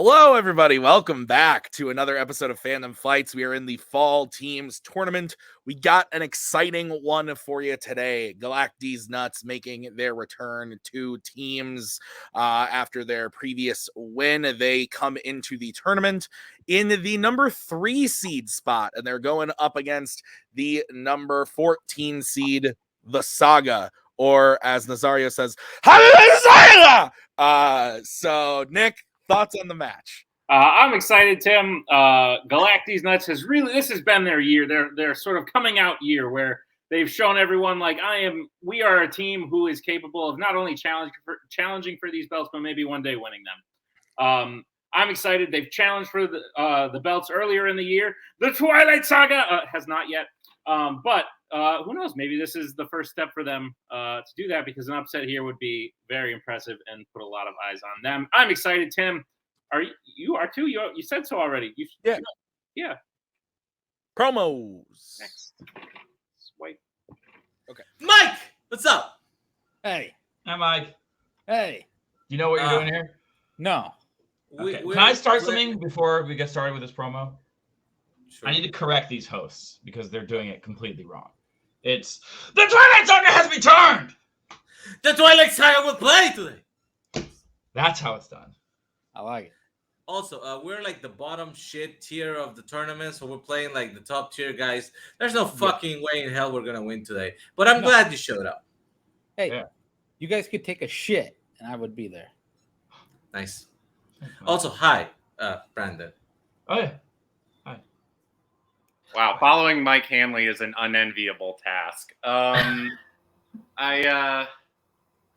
Hello, everybody. Welcome back to another episode of Fandom Fights. We are in the Fall Teams Tournament. We got an exciting one for you today. Galac-Deez Nuts making their return to teams after their previous win. They come into the tournament in the number 3 seed spot, and they're going up against the number 14 seed, the Saga, or as Nazario says, Saga! So, Nick, thoughts on the match? I'm excited, Tim. Galac-Deez Nuts this has been their year. Their sort of coming out year where they've shown everyone we are a team who is capable of not only challenging for these belts, but maybe one day winning them. I'm excited. They've challenged for the belts earlier in the year. The Twilight Saga has not yet. But who knows? Maybe this is the first step for them to do that, because an upset here would be very impressive and put a lot of eyes on them. I'm excited, Tim. You are too? You said so already. Yeah. Promos. Next. Swipe. Okay. Mike, what's up? Hey. Hi, Mike. Hey. You know what you're doing here? No. Okay. Can I start something before we get started with this promo? Sure. I need to correct these hosts because they're doing it completely wrong. It's the Twilight Saga has returned. The Twilight Saga will play today. That's how it's done. I like it. Also, we're like the bottom shit tier of the tournament, so we're playing like the top tier guys. There's no fucking way in hell we're gonna win today. But I'm glad you showed up. Hey, you guys could take a shit, and I would be there. Nice. Also, hi, Brandon. Oh yeah. Wow, following Mike Hanley is an unenviable task.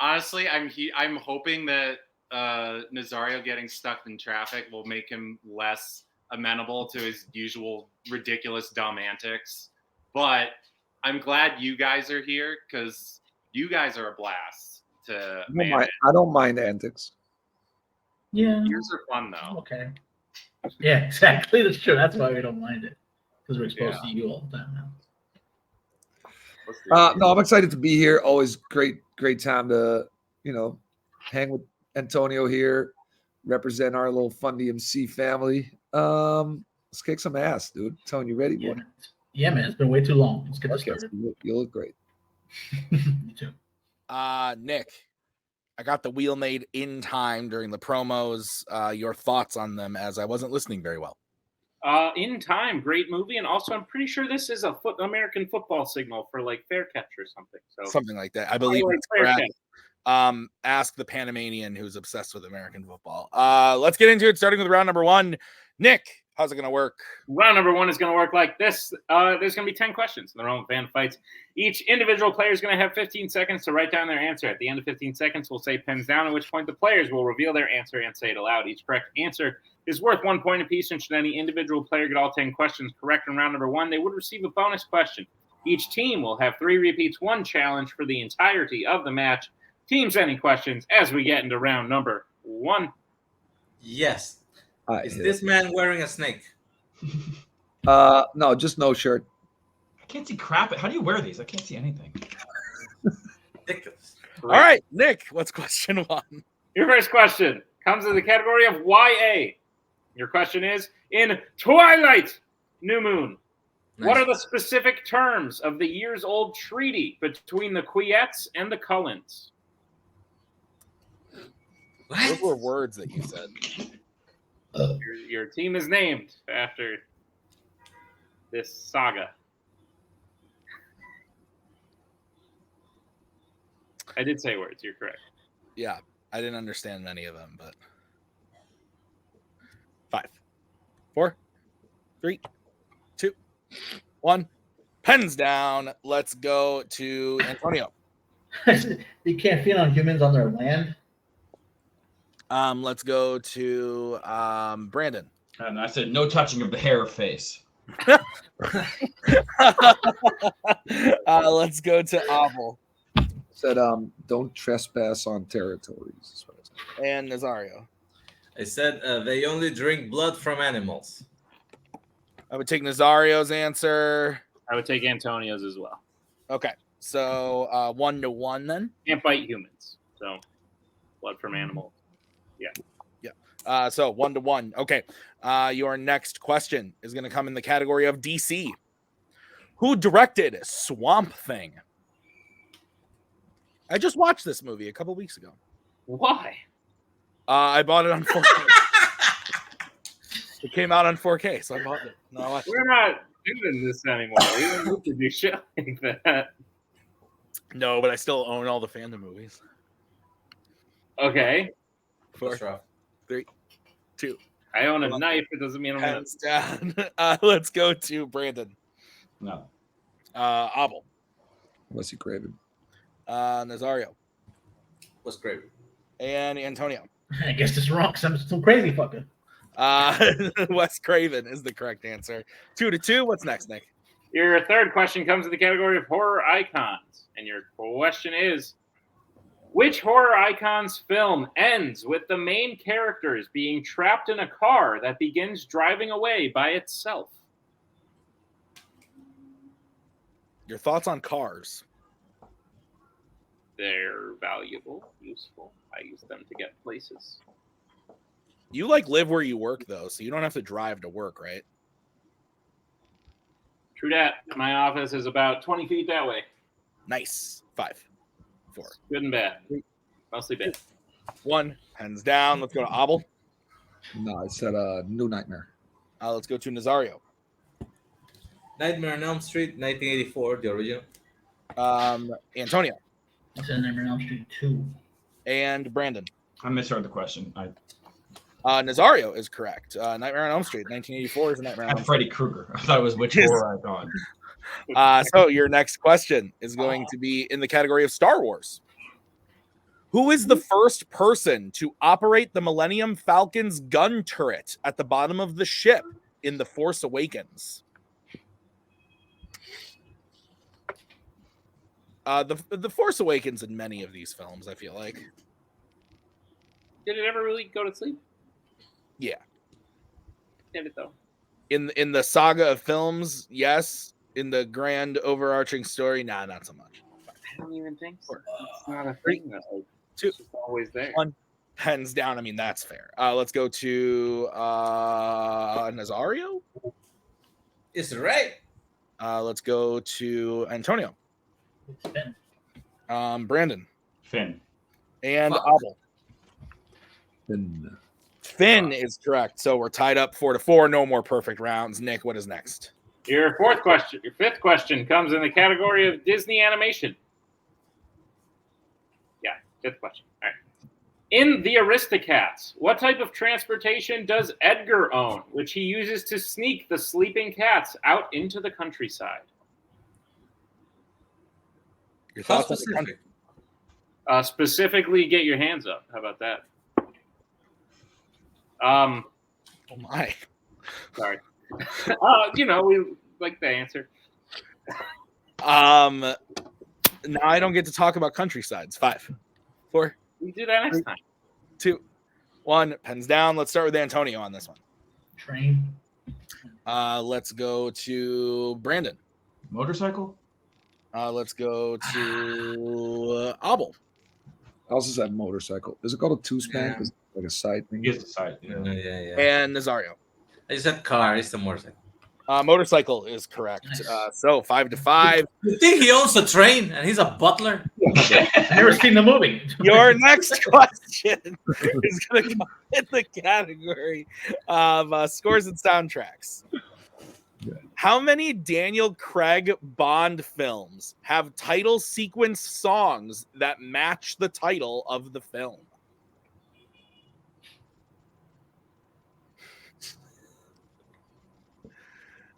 Honestly, I'm hoping that Nazario getting stuck in traffic will make him less amenable to his usual ridiculous dumb antics. But I'm glad you guys are here because you guys are a blast to manage. I don't mind antics. Yeah. Yours are fun though. Okay. Yeah, exactly. That's true. That's why we don't mind it. Because we're exposed to you all the time now. No, I'm excited to be here. Always great time to, hang with Antonio here, represent our little Fun DMC family. Let's kick some ass, dude. Tony, you ready, boy? Yeah, man. It's been way too long. Let's get this started. You look great. You too. Nick, I got the wheel made in time during the promos. Your thoughts on them, as I wasn't listening very well. In Time, great movie, and also I'm pretty sure this is a American football signal for like fair catch or something. So something like that, I believe. Ask the Panamanian who's obsessed with American football. Let's get into it, starting with round number 1. Nick, how's it going to work? Round number 1 is going to work like this. There's going to be 10 questions in their own fan fights. Each individual player is going to have 15 seconds to write down their answer. At the end of 15 seconds, we'll say pens down, at which point the players will reveal their answer and say it aloud. Each correct answer is worth 1 point apiece, and should any individual player get all 10 questions correct in round number 1, they would receive a bonus question. Each team will have 3 repeats, 1 challenge for the entirety of the match. Teams, any questions as we get into round number 1? Yes. Is this man wearing a snake? No, just no shirt. I can't see crap. How do you wear these? I can't see anything. Ridiculous. All right, Nick, what's question 1? Your first question comes in the category of YA. Your question is, in Twilight New Moon, what are the specific terms of the years-old treaty between the Quiettes and the Cullens? Those were words that you said. Your team is named after this saga. I did say words. You're correct. Yeah, I didn't understand any of them, but 5, 4, 3, 2, 1. Pens down. Let's go to Antonio. You can't feed on humans on their land. Let's go to Brandon. And I said no touching of the hair or face. Let's go to Oval. Said don't trespass on territories. And Nazario. I said they only drink blood from animals. I would take Nazario's answer. I would take Antonio's as well. Okay, so 1-1 then. Can't bite humans, so blood from animals. Yeah. So 1-1. Okay. Your next question is going to come in the category of DC. Who directed Swamp Thing? I just watched this movie a couple weeks ago. Why? I bought it on 4K. It came out on 4K, so I bought it. No, I watched We're not doing this anymore. We don't need to do shit like that. No, but I still own all the Fandom movies. Okay. 4, 3, 2. I own a knife. It doesn't mean I'm gonna. Hands down. Let's go to Brandon. No. Abel. Wesley Craven. Nazario. What's great? And Antonio. I guess this is wrong because I'm still crazy fucker. Wes Craven is the correct answer. 2-2. What's next, Nick? Your third question comes in the category of horror icons. And your question is, which horror icon's film ends with the main characters being trapped in a car that begins driving away by itself? Your thoughts on cars? They're valuable, useful. I use them to get places. You live where you work, though, so you don't have to drive to work, right? True that. My office is about 20 feet that way. Nice. 5, 4. Good and bad. Mostly bad. 1. Hands down. Let's go to Abel. No, I said New Nightmare. Let's go to Nazario. Nightmare on Elm Street, 1984, the original. Antonio. I said Nightmare on Elm Street 2. And Brandon. I misheard the question. I Nazario is correct. Nightmare on Elm Street, 1984 is a Nightmare on Elm had Street. Freddy Krueger. I thought it was which horror icon. So your next question is going to be in the category of Star Wars. Who is the first person to operate the Millennium Falcon's gun turret at the bottom of the ship in The Force Awakens? The Force Awakens in many of these films, I feel like. Did it ever really go to sleep? Yeah. Did it though? In the saga of films, yes. In the grand overarching story, nah, not so much. I don't even think so. It's not a thing though. Two. It's just always there. 1. Hands down. I mean, that's fair. Let's go to Nazario. Is it right? Let's go to Antonio. It's Ben. Brandon. Finn. And Fuck. Abel. Then Finn is correct. So we're tied up 4-4. No more perfect rounds. Nick, what is next? Your fifth question comes in the category of Disney animation. Yeah, fifth question. All right. In The Aristocats, what type of transportation does Edgar own, which he uses to sneak the sleeping cats out into the countryside? Your How thoughts on the country? specific? Specifically, get your hands up. How about that? Oh my. Sorry. We like the answer. Now I don't get to talk about countrysides. 5, 4, We do that next time. 2, 1. Pens down. Let's start with Antonio on this one. Train. Let's go to Brandon. Motorcycle? Let's go to Abel. I also said motorcycle. Is it called a two-span? Yeah. Because like a side thing. Yes, the side. Yeah. And Nazario. I said car. It's the motorcycle. Motorcycle is correct. So 5-5. You think he owns a train and he's a butler? I've never seen the movie. Your next question is going to come in the category of scores and soundtracks. How many Daniel Craig Bond films have title sequence songs that match the title of the film?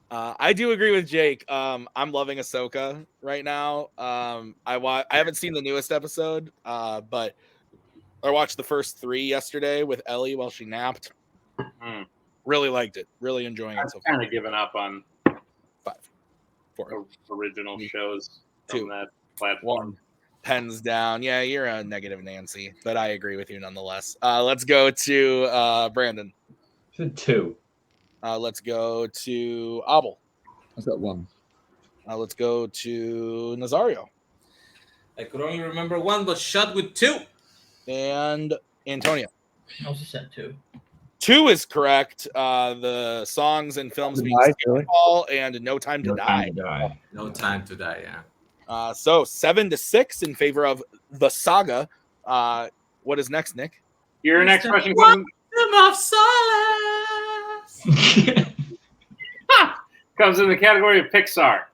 I do agree with Jake. I'm loving Ahsoka right now. I haven't seen the newest episode, but I watched the first 3 yesterday with Ellie while she napped. Really liked it. Really enjoying it I've so far. kind of given up on 5, 4, original shows 2, on that platform. 1. Pens down. Yeah, you're a negative Nancy, but I agree with you nonetheless. Let's go to Brandon. 2. Let's go to Abel. I said 1. Let's go to Nazario. I could only remember 1, but shot with 2. And Antonio. I also said 2. 2 is correct. The songs and films being Skyfall and No Time to Die. No Time to Die, yeah. So 7-6 in favor of the Saga. What is next, Nick? Your next question comes in the category of Pixar.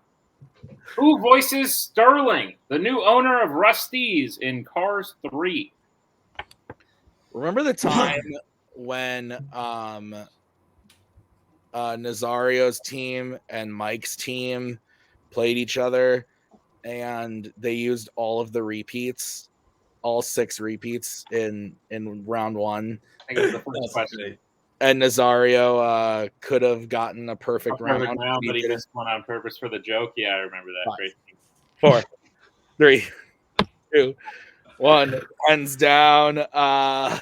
Who voices Sterling, the new owner of Rust-eze in Cars 3? Remember the time when Nazario's team and Mike's team played each other and they used all of the repeats, all 6 repeats in round 1? I think it was the first question. And Nazario could have gotten a perfect round, but he missed one on purpose for the joke. Yeah, I remember that. 5, Great. 4, 3, 2, 1. Hands down. I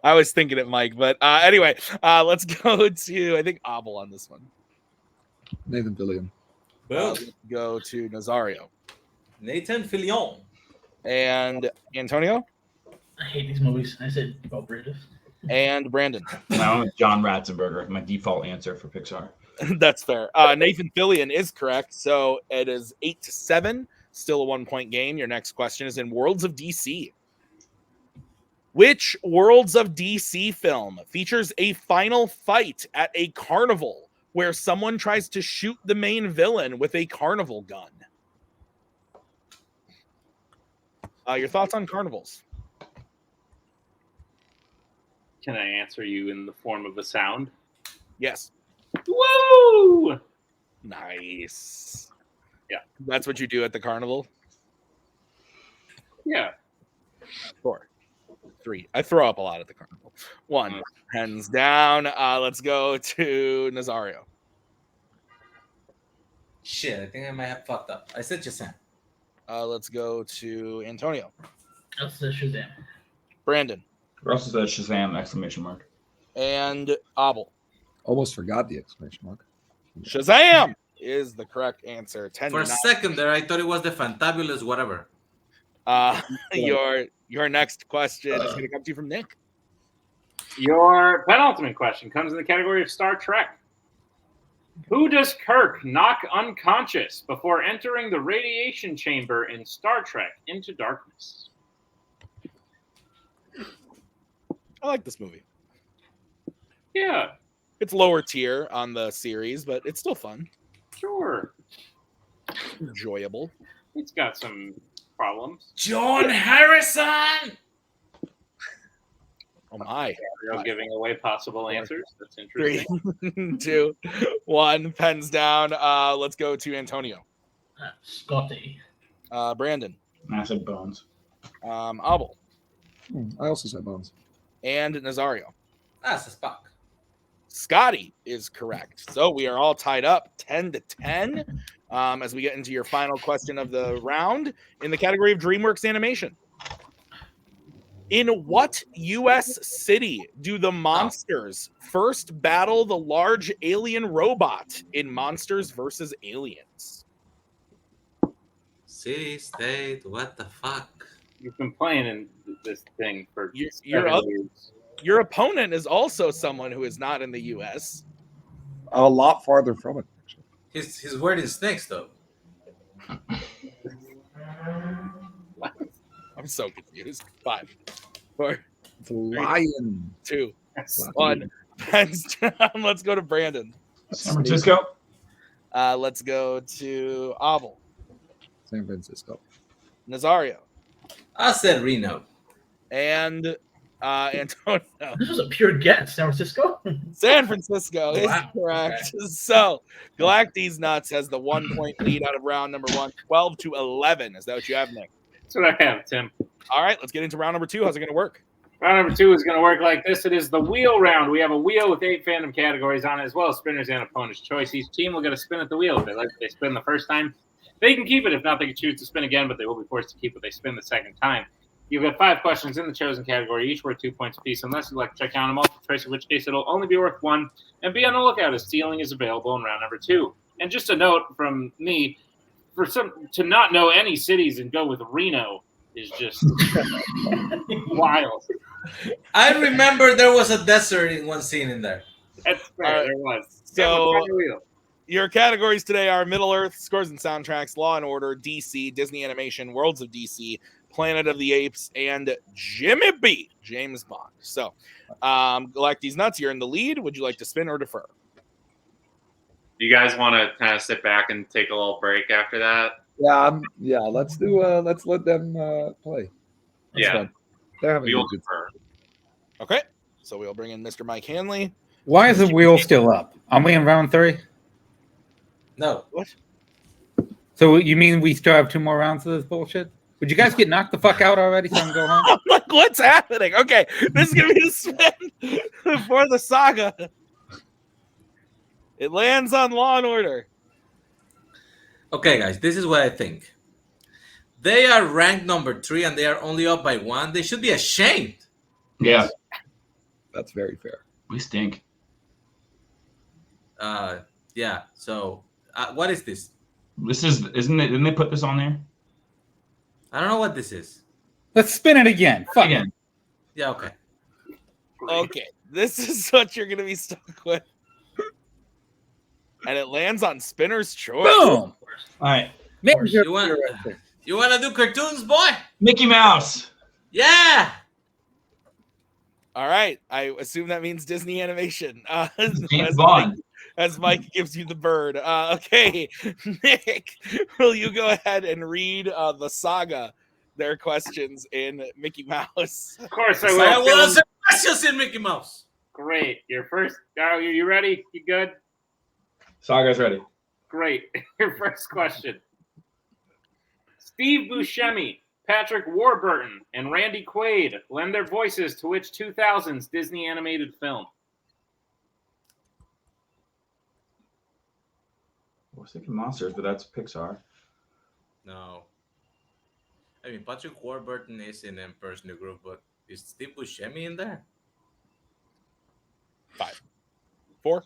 was thinking it, Mike, but anyway, let's go to, I think, Abel on this one. Nathan Fillion. Let's go to Nazario. Nathan Fillion. And Antonio? I hate these movies. I said about British. And Brandon. No, John Ratzenberger, my default answer for Pixar. That's fair. Nathan Fillion is correct. So it is 8-7, still a 1-point game. Your next question is in Worlds of DC. Which Worlds of DC film features a final fight at a carnival where someone tries to shoot the main villain with a carnival gun? Your thoughts on carnivals? Can I answer you in the form of a sound? Yes. Woo! Nice. Yeah. That's what you do at the carnival? Yeah. 4, 3. I throw up a lot at the carnival. 1. Hands down. Let's go to Nazario. Shit, I think I might have fucked up. I said Shazam. Let's go to Antonio. I said Shazam. Brandon. Russell said Shazam! Exclamation mark. And Abel. Almost forgot the exclamation mark. Shazam is the correct answer. 10 For a second there, I thought it was the Fantabulous whatever. Your next question is going to come to you from Nick. Your penultimate question comes in the category of Star Trek. Who does Kirk knock unconscious before entering the radiation chamber in Star Trek Into Darkness? I like this movie. Yeah. It's lower tier on the series, but it's still fun. Sure. Enjoyable. It's got some problems. John Harrison! Oh my. You're giving away possible answers. That's interesting. 3, 2, 1. Pens down. Let's go to Antonio. Scotty. Brandon. Massive bones. Abel. I also said Bones. And Nazario. That's a Spock. Scotty is correct. So we are all tied up 10-10 as we get into your final question of the round in the category of DreamWorks Animation. In what U.S. city do the monsters first battle the large alien robot in Monsters vs. Aliens? City, state, what the fuck? You've been playing in this thing for years. Your opponent is also someone who is not in the U.S. A lot farther from it, actually. He's wearing snakes, though. I'm so confused. 5, 4, It's a lion. 2, 1. Let's go to Brandon. San Francisco. Let's go to Abel. San Francisco. Nazario. I said Reno. And Antonio. This was a pure guess. San Francisco? San Francisco is Wow. correct. Okay. So Galac-Deez Nuts has the 1-point lead out of round number 1, 12-11. Is that what you have, Nick? That's what I have, Tim. All right, let's get into round number 2. How's it going to work? Round number 2 is going to work like this. It is the wheel round. We have a wheel with 8 fandom categories on it, as well as spinners and opponent's choice. Each team will get a spin at the wheel. If they spin the first time, they can keep it. If not, they can choose to spin again, but they will be forced to keep what they spin the second time. You've got 5 questions in the chosen category, each worth 2 points apiece, unless you'd like to check down a multiple choice, in which case it'll only be worth 1. And be on the lookout as stealing is available in round number 2. And just a note from me, to not know any cities and go with Reno is just wild. I remember there was a desert in one scene in there. That's fair. There was. So Tim, wheel. your categories today are Middle Earth, Scores and Soundtracks, Law and Order, DC, Disney Animation, Worlds of DC, Planet of the Apes, and Jimmy B, James Bond. So, Galac-Deez Nuts, you're in the lead. Would you like to spin or defer? You guys want to kind of sit back and take a little break after that? Yeah. Let's let them play. That's fun. They're having We will a good defer. Okay. So we'll bring in Mr. Mike Hanley. Why is the wheel still up? Are we in round 3? No. What? So you mean we still have 2 more rounds of this bullshit? Would you guys get knocked the fuck out already so I can go home? I'm like, what's happening? Okay, this is gonna be the spin for the Saga. It lands on Law and Order. Okay, guys, this is what I think. They are ranked number 3 and they are only up by 1. They should be ashamed. Yeah, That's very fair. we stink. Yeah. So, what is this? This isn't it? Didn't they put this on there? I don't know what this is. Let's spin it again. Fuck Again. Yeah. Okay. Okay, this is what you're gonna be stuck with. And it lands on Spinner's choice. Boom. All right, You want to do cartoons, boy? Mickey Mouse. Yeah. All right, I assume that means Disney Animation. James Bond. As Mike gives you the bird. Okay, Nick, will you go ahead and read the Saga, their questions in Mickey Mouse? Of course I So will. I will Tim. answer questions in Mickey Mouse. Great. Your first. You ready? You good? Saga's ready. Great. Your first question. Steve Buscemi, Patrick Warburton, and Randy Quaid lend their voices to which 2000s Disney animated film? I was thinking Monsters, but that's Pixar. No. I mean, Patrick Warburton is in Emperor's New Groove, but is Steve Buscemi in there? 5, 4,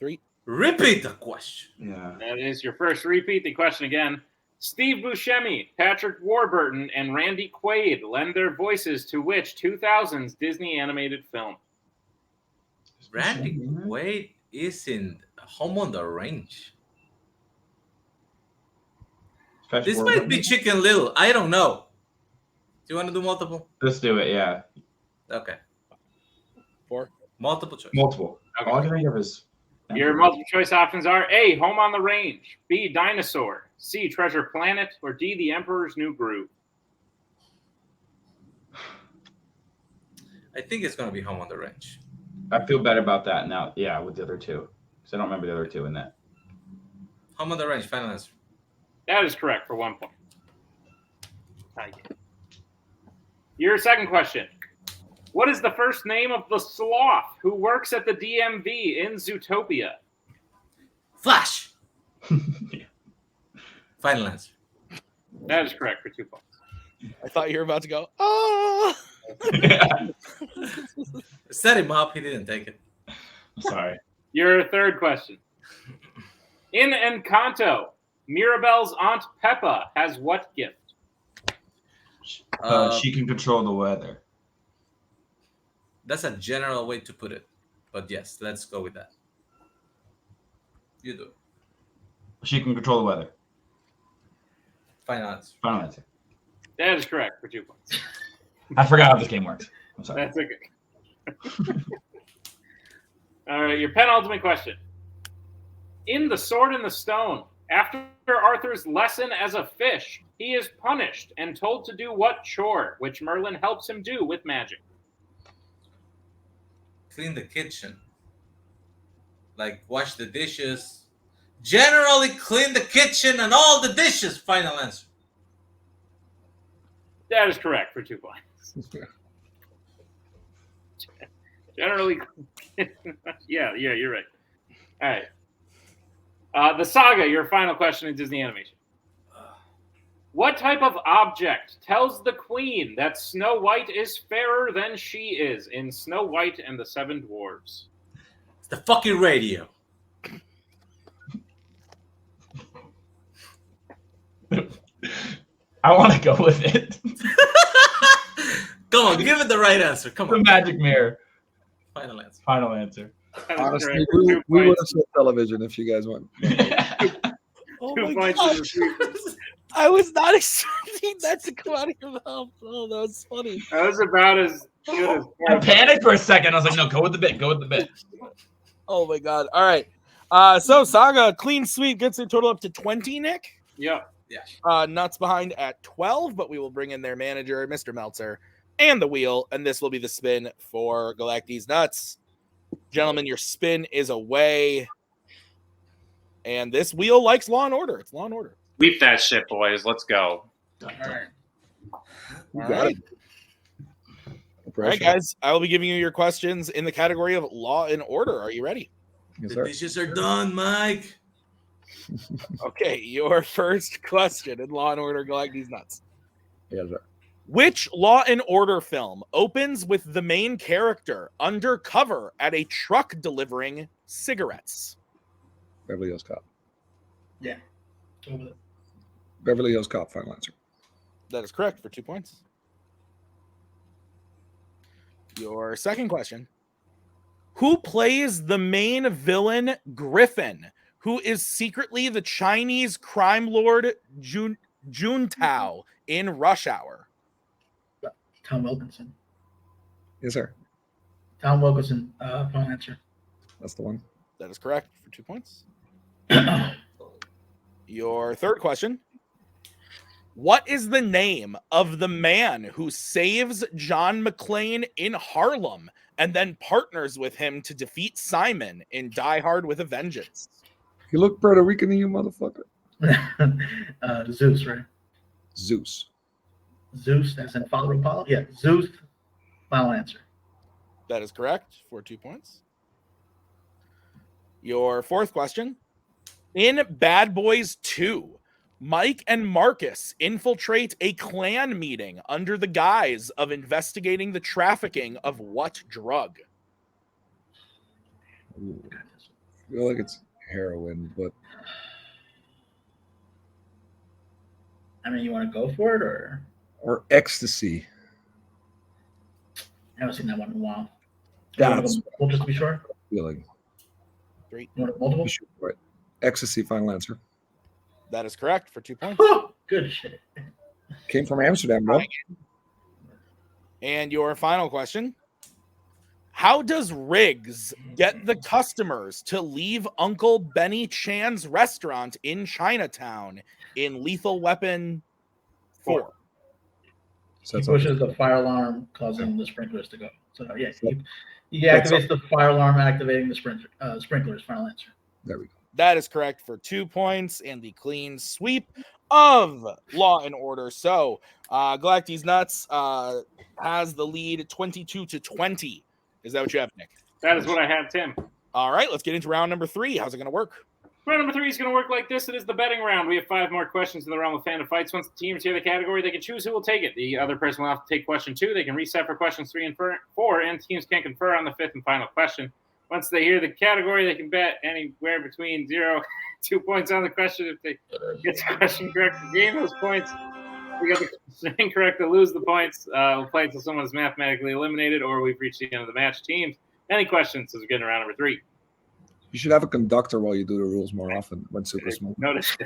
3. Repeat the question. Yeah. That is your first repeat. The question again. Steve Buscemi, Patrick Warburton, and Randy Quaid lend their voices to which 2000s Disney animated film? Randy Quaid is in Home on the Range. This might be Chicken Little. I don't know. Do you want to do multiple? Let's do it. Yeah. Okay. 4. Multiple choice. Multiple. Okay. All I can think of is. Your multiple choice options are A, Home on the Range, B, Dinosaur, C, Treasure Planet, or D, The Emperor's New Groove. I think it's going to be Home on the Range. I feel better about that now. Yeah, with the other 2, because I don't remember the other 2 in that. Home on the Range, final answer. That is correct for 1 point. Your second question. What is the first name of the sloth who works at the DMV in Zootopia? Flash. Final answer. That is correct for 2 points. I thought you were about to go, oh. Set him up. He didn't take it. Sorry. Your third question. In Encanto, Mirabelle's Aunt Peppa has what gift? She can control the weather. That's a general way to put it. But yes, let's go with that. You do it. She can control the weather. Final answer. Final answer. That is correct for 2 points. I forgot how this game works. I'm sorry. That's okay. All right, your penultimate question. In The Sword and the Stone, after Arthur's lesson as a fish, he is punished and told to do what chore, which Merlin helps him do with magic? Clean the kitchen. Like wash the dishes. Generally clean the kitchen and all the dishes. Final answer. That is correct for 2 points. Generally, yeah, you're right. All right. The Saga, your final question in Disney animation. What type of object tells the queen that Snow White is fairer than she is in Snow White and the Seven Dwarfs? It's the fucking radio. I want to go with it. Come on, give it the right answer. Come The on. magic mirror. Final answer. Final answer. That is Honestly, correct. we 2 would have points. said television if you guys went. Oh 2 my points God. to the sweep. I was not expecting that to come out of your mouth. Oh, that was funny. That was about as good as I panicked for a second. I was like, no, go with the bit. Go with the bit. Oh my God. All right. So Saga, clean sweep, gets their total up to 20, Nick. Yep. Nuts behind at 12, but we will bring in their manager, Mr. Meltzer, and the wheel, and this will be the spin for Galac-Deez Nuts. Gentlemen, your spin is away. And this wheel likes Law and Order. It's Law and Order. Sweep that shit, boys. Let's go. All right. All got right. No All right, pressure. guys. I will be giving you your questions in the category of Law and Order. Are you ready? Yes, The sir. dishes are done, Mike. Okay, your first question in Law and Order Galac-Deez Nuts. Yes, sir. Which Law and Order film opens with the main character undercover at a truck delivering cigarettes? Beverly Hills Cop. Go with it. Beverly Hills Cop. Final answer. That is correct for 2 points. Your second question. Who plays the main villain, Griffin, who is secretly the Chinese crime lord Juntao in Rush Hour? Tom Wilkinson. Yes, sir. Tom Wilkinson. Final answer. That's the one. That is correct for 2 points. Your third question. What is the name of the man who saves John McClane in Harlem and then partners with him to defeat Simon in Die Hard with a Vengeance? You look Puerto Rican to you, motherfucker. Zeus, right? Zeus. Zeus, as in Father Apollo? Yeah, Zeus. Final answer. That is correct for 2 points. Your fourth question. In Bad Boys 2, Mike and Marcus infiltrate a Klan meeting under the guise of investigating the trafficking of what drug? Ooh. I feel like it's heroin, but I mean, you want to go for it, or ecstasy. I haven't seen that one in a while. That's We'll just be sure. feeling. Three. You want multiple? Be sure for it. Ecstasy. Final answer. That is correct for 2 points. Good shit. Came from Amsterdam, bro. And your final question. How does Riggs get the customers to leave Uncle Benny Chan's restaurant in Chinatown in Lethal Weapon 4? So He that's pushes the fire alarm, causing the sprinklers to go. So yeah, So- he activates the fire alarm, activating the sprinklers. Final answer. there we go. That is correct for 2 points and the clean sweep of Law and Order. So Galac-Deez Nuts has the lead 22-20. Is that what you have, Nick? That is what I have, Tim. All right, let's get into round number 3. How's it going to work? Round number 3 is going to work like this. It is the betting round. We have 5 more questions in the realm of Fandom Fights. Once the teams hear the category, they can choose who will take it. The other person will have to take question 2. They can reset for questions 3 and 4, and teams can confer on the 5th and final question. Once they hear the category, they can bet anywhere between 0 2 points on the question. If they get the question correct, they gain those points. If we get the question incorrect, they lose the points. We'll play until someone is mathematically eliminated or we've reached the end of the match. Teams, any questions as we get into round number 3? You should have a conductor while you do the rules more often when super small. Notice.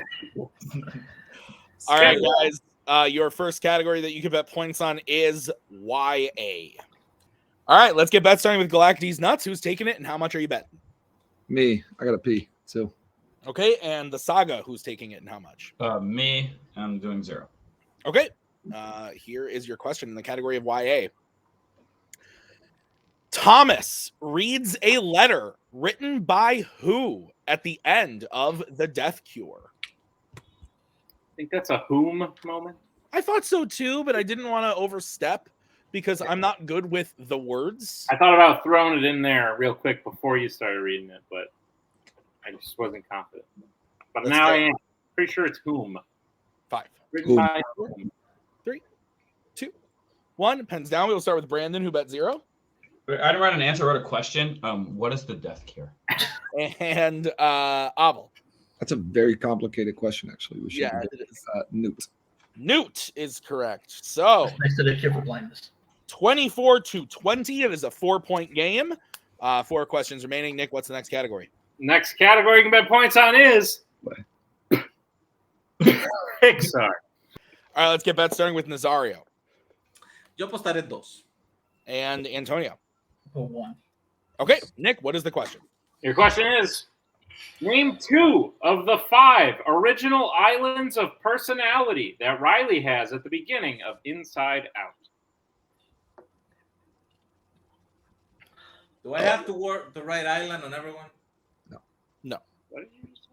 All right, guys. Your first category that you can bet points on is YA. All right, let's get bets starting with Galac-Deez Nuts. Who's taking it and how much are you betting? Me, I gotta pee. So Okay, and the Saga, who's taking it and how much? Me, I'm doing 0. Okay, here is your question in the category of YA. Thomas reads a letter written by who at the end of The Death Cure? I think that's a whom moment. I thought so too, but I didn't want to overstep because I'm not good with the words. I thought about throwing it in there real quick before you started reading it, but I just wasn't confident. But That's now fair. I am pretty sure it's whom. 5, Written Whom. by 3, 2, 1. Pens down. We'll start with Brandon, who bet 0. I didn't write an answer, I wrote a question. What is the death cure? And Abel. that's a very complicated question, actually. We should Yeah, get, it is. Newt. Newt is correct. So Next to the cure for blindness. 24-20. It is a 4-point game. 4 questions remaining. Nick, what's the next category? Next category you can bet points on is Pixar. All right, let's get bets starting with Nazario Yo apostaré 2. and Antonio. Go 1. Okay, Nick, what is the question? Your question is, name 2 of the 5 original islands of personality that Riley has at the beginning of Inside Out. Do I have to work the right island on everyone? No. What did you just say?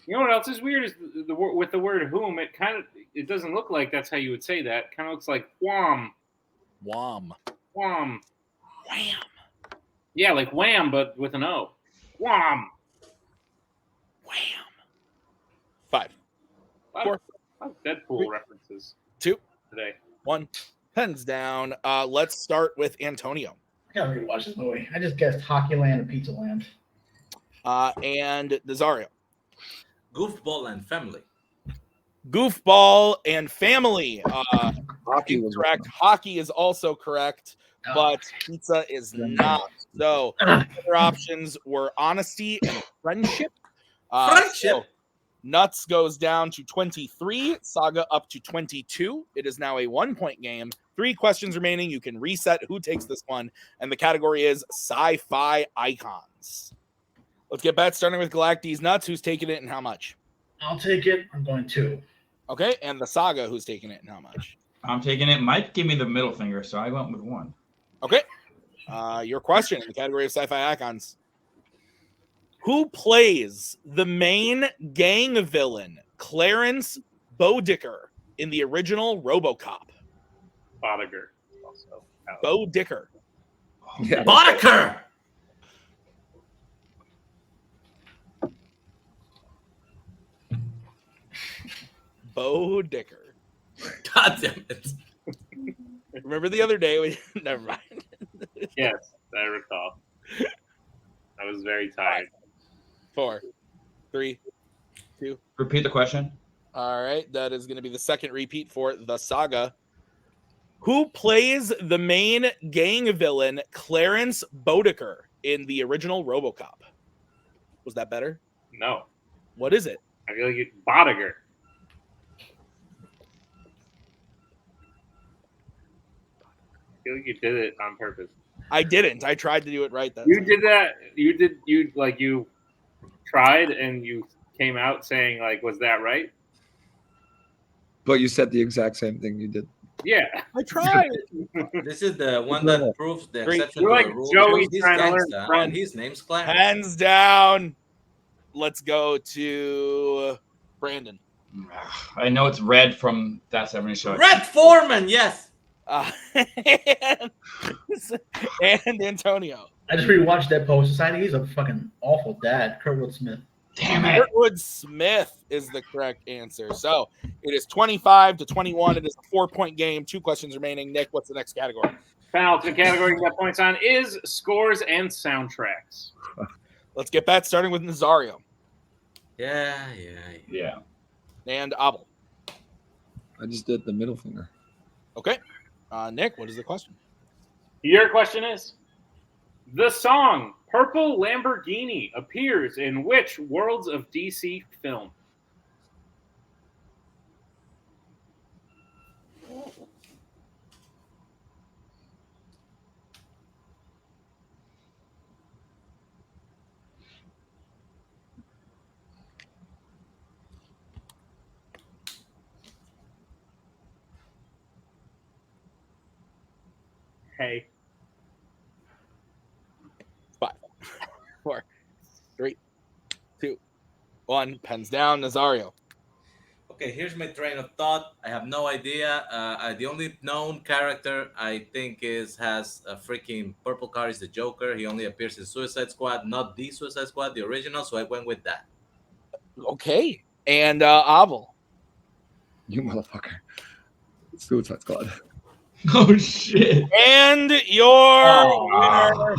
You know what else is weird is with the word whom, it doesn't look like that's how you would say that. It kind of looks like wham. Wham. Wham. Wham. Yeah, like wham, but with an O. Wham. Wham. 5, A lot 4, of Deadpool references 2, today. 1. Pens down. Let's start with Antonio. I gotta rewatch this movie. I just guessed Hockey Land and Pizza Land. And Nazario. Goofball and family. Goofball and family. Hockey was Correct. Hockey is also correct, but pizza is not. So other options were honesty and friendship. Friendship. So Nuts goes down to 23, Saga up to 22. It is now a 1-point game. 3 questions remaining. You can reset who takes this one, and the category is sci-fi icons. Let's get bets starting with Galac-Deez Nuts. Who's taking it and how much? I'll take it. I'm going 2. Okay, and the Saga, who's taking it and how much? I'm taking it. Mike gave me the middle finger, so I went with 1. Okay. Your question in the category of sci-fi icons. Who plays the main gang villain, Clarence Bodicker, in the original RoboCop? Bodiger also. Bodicker. Yeah. Boddicker! Bodicker. God damn it. Remember the other day when never mind. Yes, I recall. I was very tired. 4, 3, 2. Repeat the question. All right, that is going to be the second repeat for the Saga. Who plays the main gang villain, Clarence Bodicker, in the original RoboCop? Was that better? No. What is it? I feel like it's Bodiger. I feel like you did it on purpose. I didn't. I tried to do it right. You did that. You tried and you came out saying, like, was that right? But you said the exact same thing you did. Yeah. I tried. This is the one that proves the Great. exception You're to like the rule. Joey He's trying to learn gangsta, French. and his name's Clarence. Hands down. Let's go to Brandon. I know it's Red from That 70 Show. Red Foreman, yes. And Antonio. I just rewatched Dead Poet Society. He's a fucking awful dad. Kurtwood Smith. Damn it. Kurtwood Smith is the correct answer. So it is 25-21. It is a 4-point game. 2 questions remaining. Nick, what's the next category? Penalty category you got points on is scores and soundtracks. Let's get bets starting with Nazario Yeah. and Abel. I just did the middle finger. Okay. Nick, what is the question? Your question is, the song Purple Lamborghini appears in which Worlds of DC film? Hey. 5, 4, 3, 2, 1. Pens down. Nazario. Okay, here's my train of thought. I have no idea. The only known character I think has a freaking purple card is the Joker. He only appears in Suicide Squad, not the Suicide Squad, the original. So I went with that. Okay. And Abel. You motherfucker. Suicide Squad. Oh, shit. And your winner,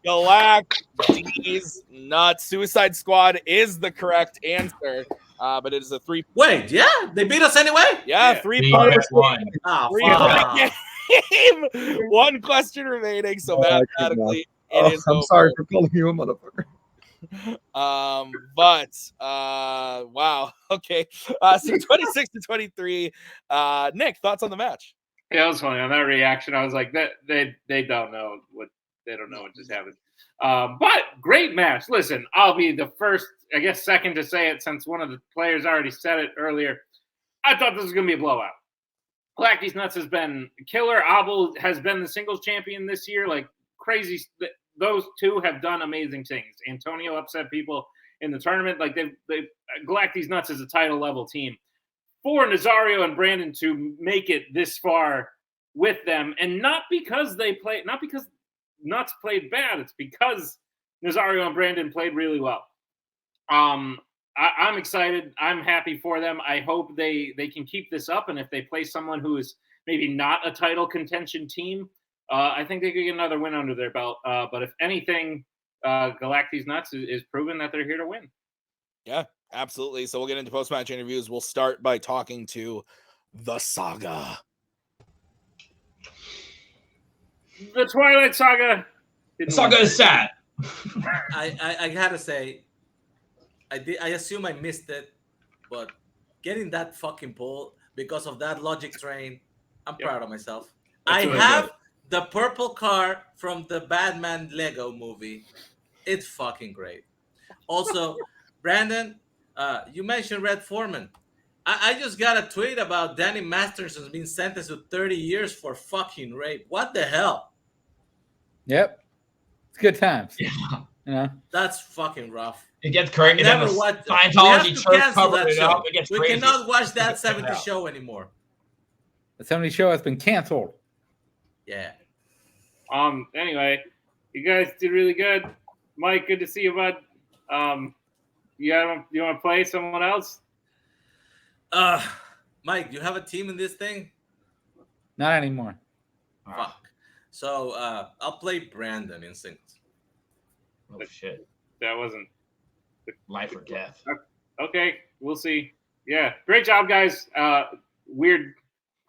Galac-Deez Nuts. Suicide Squad is the correct answer, but it is a 3. Wait, yeah? They beat us anyway? Yeah, 3 point. Oh, Three fuck. game. One question remaining, so mathematically it is I'm over. sorry for calling you a motherfucker. Wow. Okay. So 26-23. Nick, thoughts on the match? Yeah, it was funny on that reaction. I was like, that they don't know what just happened. But great match. Listen, I'll be the first, I guess, second to say it since one of the players already said it earlier. I thought this was gonna be a blowout. Galac-Deez Nuts has been killer. Abel has been the singles champion this year, like crazy. Those two have done amazing things. Antonio upset people in the tournament. Like they Galac-Deez Nuts is a title level team. For Nazario and Brandon to make it this far with them, and not because Nuts played bad. It's because Nazario and Brandon played really well. I'm excited. I'm happy for them. I hope they can keep this up. And if they play someone who is maybe not a title contention team, I think they could get another win under their belt. But if anything, Galac-Deez Nuts is proven that they're here to win. Yeah, absolutely. So we'll get into post-match interviews. We'll start by talking to the Saga. The Twilight Saga. The Saga is sad. I gotta say, I assume I missed it, but getting that fucking pull because of that logic train, I'm proud of myself. That's I really have good. the purple car from the Batman Lego movie. It's fucking great. Also, Brandon, you mentioned Red Foreman. I just got a tweet about Danny Masterson being sentenced to 30 years for fucking rape. What the hell? Yep. It's good times. Yeah. You know? That's fucking rough. It gets crazy. And then the We have Scientology to church cancel covered that it show. up. It gets We crazy. cannot watch that Check it 70 out. show anymore. The 70 show has been canceled. Yeah. Anyway, you guys did really good. Mike, good to see you, bud. You want to play someone else? Mike, you have a team in this thing? Not anymore. Fuck. So I'll play Brandon in singles. Oh shit! That wasn't Life or death. okay. We'll see. Yeah, great job, guys. Weird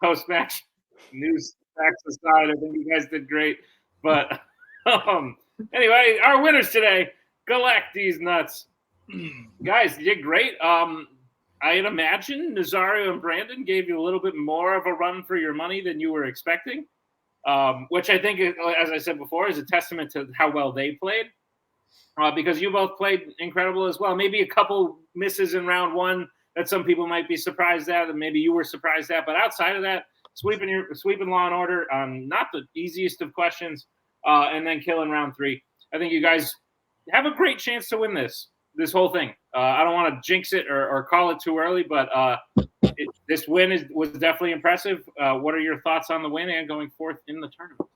post-match news facts aside, I think you guys did great. But anyway, our winners today, Galac-Deez Nuts. Guys, you did great. I'd imagine Nazario and Brandon gave you a little bit more of a run for your money than you were expecting, which I think, as I said before, is a testament to how well they played. Because you both played incredible as well. Maybe a couple misses in round one that some people might be surprised at, and maybe you were surprised at. But outside of that, sweeping Law and Order, not the easiest of questions, and then killing round three. I think you guys have a great chance to win this whole thing. I don't want to jinx it or call it too early, but this win was definitely impressive. What are your thoughts on the win and going forth in the tournament?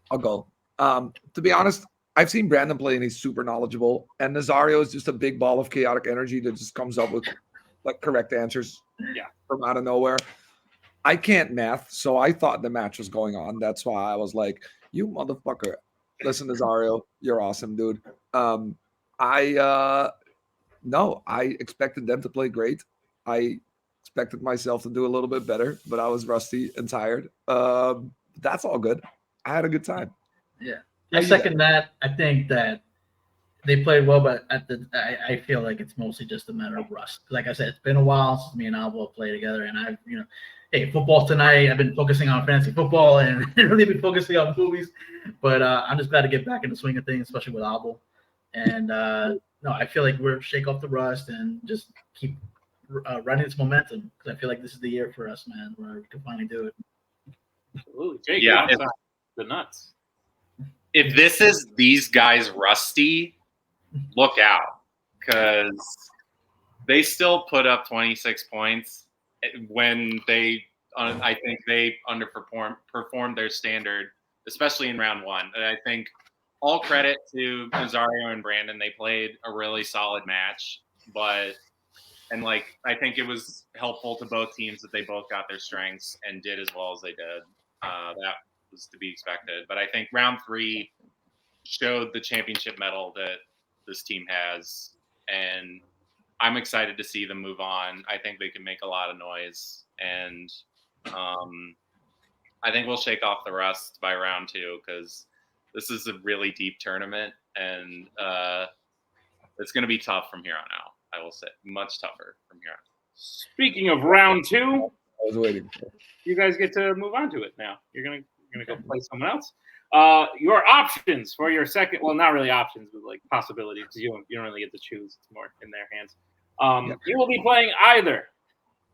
I'll go. To be honest, I've seen Brandon play and he's super knowledgeable. And Nazario is just a big ball of chaotic energy that just comes up with like correct answers from out of nowhere. I can't math, so I thought the match was going on. That's why I was like, you motherfucker. Listen, Nazario, you're awesome, dude. I expected them to play great. I expected myself to do a little bit better, but I was rusty and tired. That's all good. I had a good time. Yeah. I second that. I think that they played well, but I feel like it's mostly just a matter of rust. Like I said, it's been a while since me and Albo played together, and I've, hey, football tonight. I've been focusing on fantasy football and really been focusing on movies, but I'm just glad to get back in the swing of things, especially with Albo. And no, I feel like we're shake off the rust and just keep running this momentum, because I feel like this is the year for us, man, where we can finally do it. Absolutely. Jake, Yeah, the nuts. If this is these guys rusty, look out, because they still put up 26 points when I think they performed their standard, especially in round one. And I think all credit to Nazario and Brandon. They played a really solid match, I think it was helpful to both teams that they both got their strengths and did as well as they did. That was to be expected. But I think round three showed the championship medal that this team has, and I'm excited to see them move on. I think they can make a lot of noise, and I think we'll shake off the rust by round 2 because this is a really deep tournament, and it's going to be tough from here on out. I will say much tougher from here on out. Speaking of round 2, I was waiting for it. you guys get to move on to it now. You're gonna go play someone else. Your options for your second, well, not really options, but like possibilities, because you don't really get to choose. It's more in their hands. You will be playing either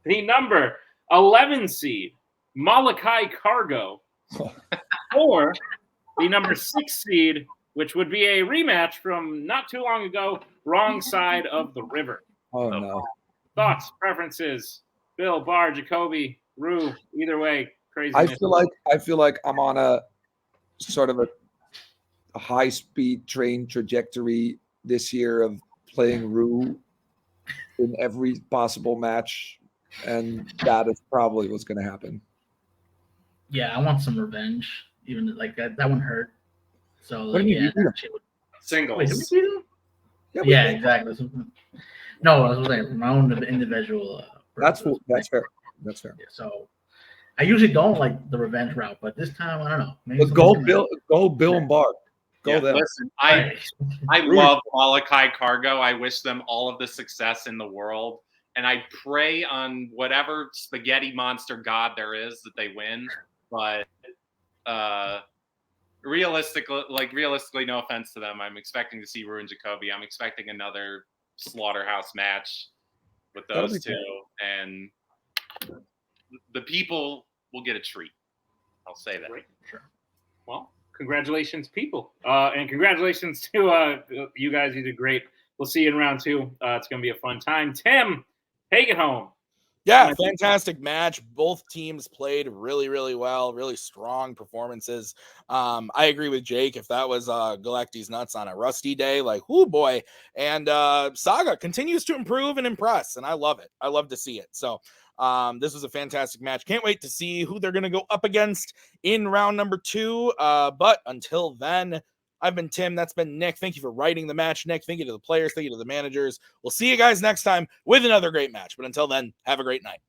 the number 11 seed Molokai Cargo or the number 6 seed, which would be a rematch from not too long ago, Wrong Side of the River. Oh no. Thoughts, preferences, Bill, Bar, Jacoby, Rue, either way, crazy. I feel like I'm on a sort of a high speed train trajectory this year of playing Rue in every possible match, and that is probably what's going to happen. Yeah, I want some revenge. Even like that one hurt. So What do you mean? Singles. Wait, did we see them? Yeah, exactly. No, I was saying my own individual. That's fair. That's fair. Yeah, so I usually don't like the revenge route, but this time I don't know. Maybe But go Bill and Bart. Go them. Listen, I love Molokai Cargo. I wish them all of the success in the world, and I pray on whatever spaghetti monster god there is that they win. But realistically, no offense to them, I'm expecting to see Rue and Jacoby. I'm expecting another slaughterhouse match with those two, and the people will get a treat. I'll say that. Right. Sure. Well, congratulations, people, and congratulations to you guys. You did great. We'll see you in round 2. It's going to be a fun time. Tim, take it home. Yeah, fantastic match. Both teams played really, really well, really strong performances. I agree with Jake. If that was Galac-Deez nuts on a rusty day, like, whoo boy. And Saga continues to improve and impress, and I love it. I love to see it. So this was a fantastic match. Can't wait to see who they're going to go up against in round number 2. But until then, I've been Tim. That's been Nick. Thank you for writing the match, Nick. Thank you to the players. Thank you to the managers. We'll see you guys next time with another great match. But until then, have a great night.